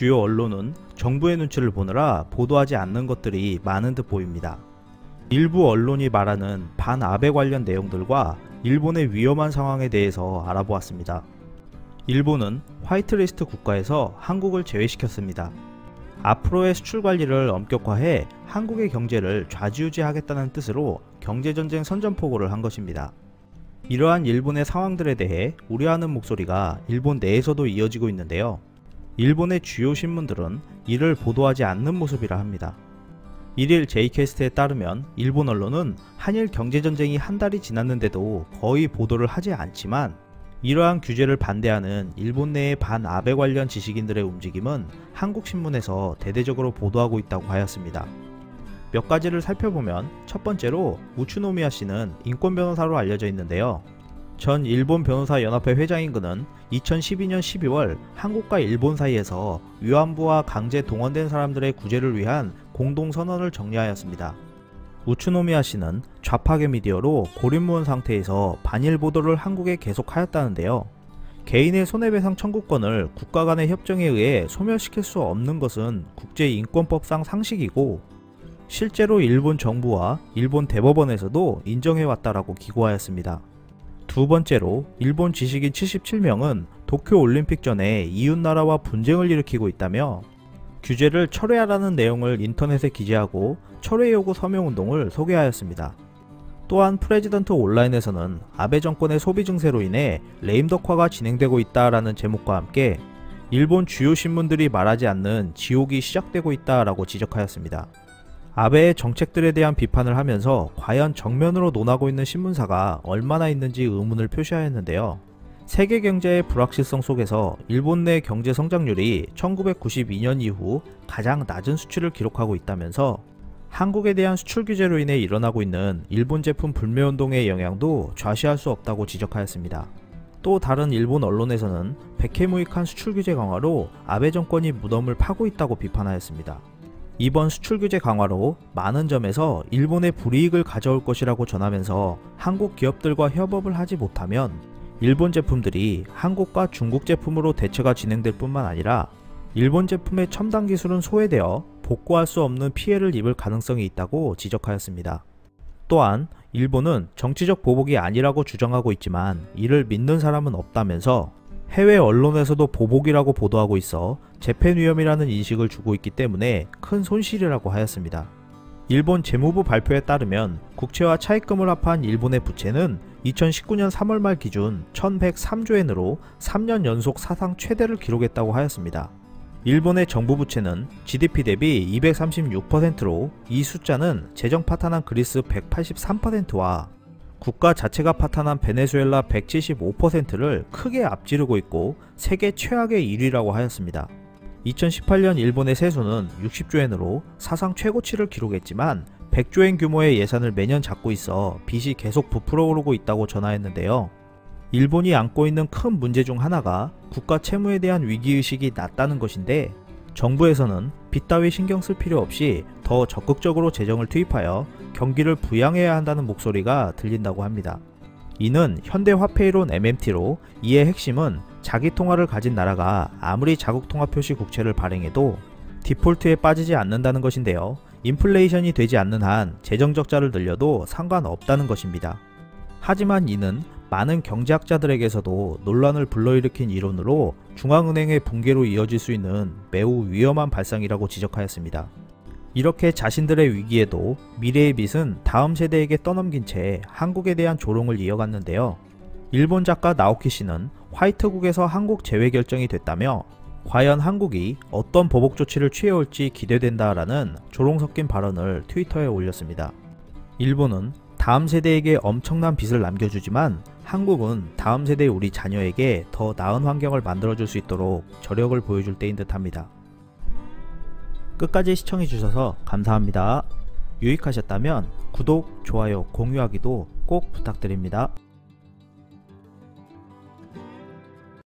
주요 언론은 정부의 눈치를 보느라 보도하지 않는 것들이 많은 듯 보입니다. 일부 언론이 말하는 반아베 관련 내용들과 일본의 위험한 상황에 대해서 알아보았습니다. 일본은 화이트리스트 국가에서 한국을 제외시켰습니다. 앞으로의 수출 관리를 엄격화해 한국의 경제를 좌지우지하겠다는 뜻으로 경제전쟁 선전포고를 한 것입니다. 이러한 일본의 상황들에 대해 우려하는 목소리가 일본 내에서도 이어지고 있는데요. 일본의 주요 신문들은 이를 보도하지 않는 모습이라 합니다. 일일 J캐스트에 따르면 일본 언론은 한일 경제전쟁이 한 달이 지났는데도 거의 보도를 하지 않지만 이러한 규제를 반대하는 일본 내의 반아베 관련 지식인들의 움직임은 한국 신문에서 대대적으로 보도하고 있다고 하였습니다. 몇 가지를 살펴보면 첫 번째로 우츠노미야 씨는 인권 변호사로 알려져 있는데요. 전 일본 변호사 연합회 회장인 그는 2012년 12월 한국과 일본 사이에서 위안부와 강제 동원된 사람들의 구제를 위한 공동선언을 정리하였습니다. 우츠노미야 씨는 좌파계 미디어로 고립무원 상태에서 반일 보도를 한국에 계속하였다는데요. 개인의 손해배상 청구권을 국가 간의 협정에 의해 소멸시킬 수 없는 것은 국제인권법상 상식이고 실제로 일본 정부와 일본 대법원에서도 인정해왔다라고 기고하였습니다. 두 번째로 일본 지식인 77명은 도쿄올림픽 전에 이웃나라와 분쟁을 일으키고 있다며 규제를 철회하라는 내용을 인터넷에 기재하고 철회 요구 서명운동을 소개하였습니다. 또한 프레지던트 온라인에서는 아베 정권의 소비 증세로 인해 레임덕화가 진행되고 있다라는 제목과 함께 일본 주요 신문들이 말하지 않는 지옥이 시작되고 있다라고 지적하였습니다. 아베의 정책들에 대한 비판을 하면서 과연 정면으로 논하고 있는 신문사가 얼마나 있는지 의문을 표시하였는데요. 세계 경제의 불확실성 속에서 일본 내 경제 성장률이 1992년 이후 가장 낮은 수치를 기록하고 있다면서 한국에 대한 수출 규제로 인해 일어나고 있는 일본 제품 불매운동의 영향도 좌시할 수 없다고 지적하였습니다. 또 다른 일본 언론에서는 백해무익한 수출 규제 강화로 아베 정권이 무덤을 파고 있다고 비판하였습니다. 이번 수출 규제 강화로 많은 점에서 일본의 불이익을 가져올 것이라고 전하면서 한국 기업들과 협업을 하지 못하면 일본 제품들이 한국과 중국 제품으로 대체가 진행될 뿐만 아니라 일본 제품의 첨단 기술은 소외되어 복구할 수 없는 피해를 입을 가능성이 있다고 지적하였습니다. 또한 일본은 정치적 보복이 아니라고 주장하고 있지만 이를 믿는 사람은 없다면서 해외 언론에서도 보복이라고 보도하고 있어 재팬 위험이라는 인식을 주고 있기 때문에 큰 손실이라고 하였습니다. 일본 재무부 발표에 따르면 국채와 차입금을 합한 일본의 부채는 2019년 3월 말 기준 1103조엔으로 3년 연속 사상 최대를 기록했다고 하였습니다. 일본의 정부 부채는 GDP 대비 236%로 이 숫자는 재정 파탄한 그리스 183%와 국가 자체가 파탄한 베네수엘라 175%를 크게 앞지르고 있고 세계 최악의 1위라고 하였습니다. 2018년 일본의 세수는 60조엔으로 사상 최고치를 기록했지만 100조엔 규모의 예산을 매년 잡고 있어 빚이 계속 부풀어 오르고 있다고 전하였는데요. 일본이 안고 있는 큰 문제 중 하나가 국가 채무에 대한 위기의식이 낮다는 것인데 정부에서는 빚 따위 신경 쓸 필요 없이 더 적극적으로 재정을 투입하여 경기를 부양해야 한다는 목소리가 들린다고 합니다. 이는 현대화폐이론 MMT로 이의 핵심은 자기 통화를 가진 나라가 아무리 자국통화 표시 국채를 발행해도 디폴트에 빠지지 않는다는 것인데요. 인플레이션이 되지 않는 한 재정 적자를 늘려도 상관없다는 것입니다. 하지만 이는 많은 경제학자들에게서도 논란을 불러일으킨 이론으로 중앙은행의 붕괴로 이어질 수 있는 매우 위험한 발상이라고 지적하였습니다. 이렇게 자신들의 위기에도 미래의 빚은 다음 세대에게 떠넘긴 채 한국에 대한 조롱을 이어갔는데요. 일본 작가 나오키 씨는 화이트국에서 한국 제외 결정이 됐다며 과연 한국이 어떤 보복 조치를 취해올지 기대된다라는 조롱 섞인 발언을 트위터에 올렸습니다. 일본은 다음 세대에게 엄청난 빚을 남겨주지만 한국은 다음 세대 우리 자녀에게 더 나은 환경을 만들어줄 수 있도록 저력을 보여줄 때인 듯 합니다. 끝까지 시청해주셔서 감사합니다. 유익하셨다면 구독, 좋아요, 공유하기도 꼭 부탁드립니다.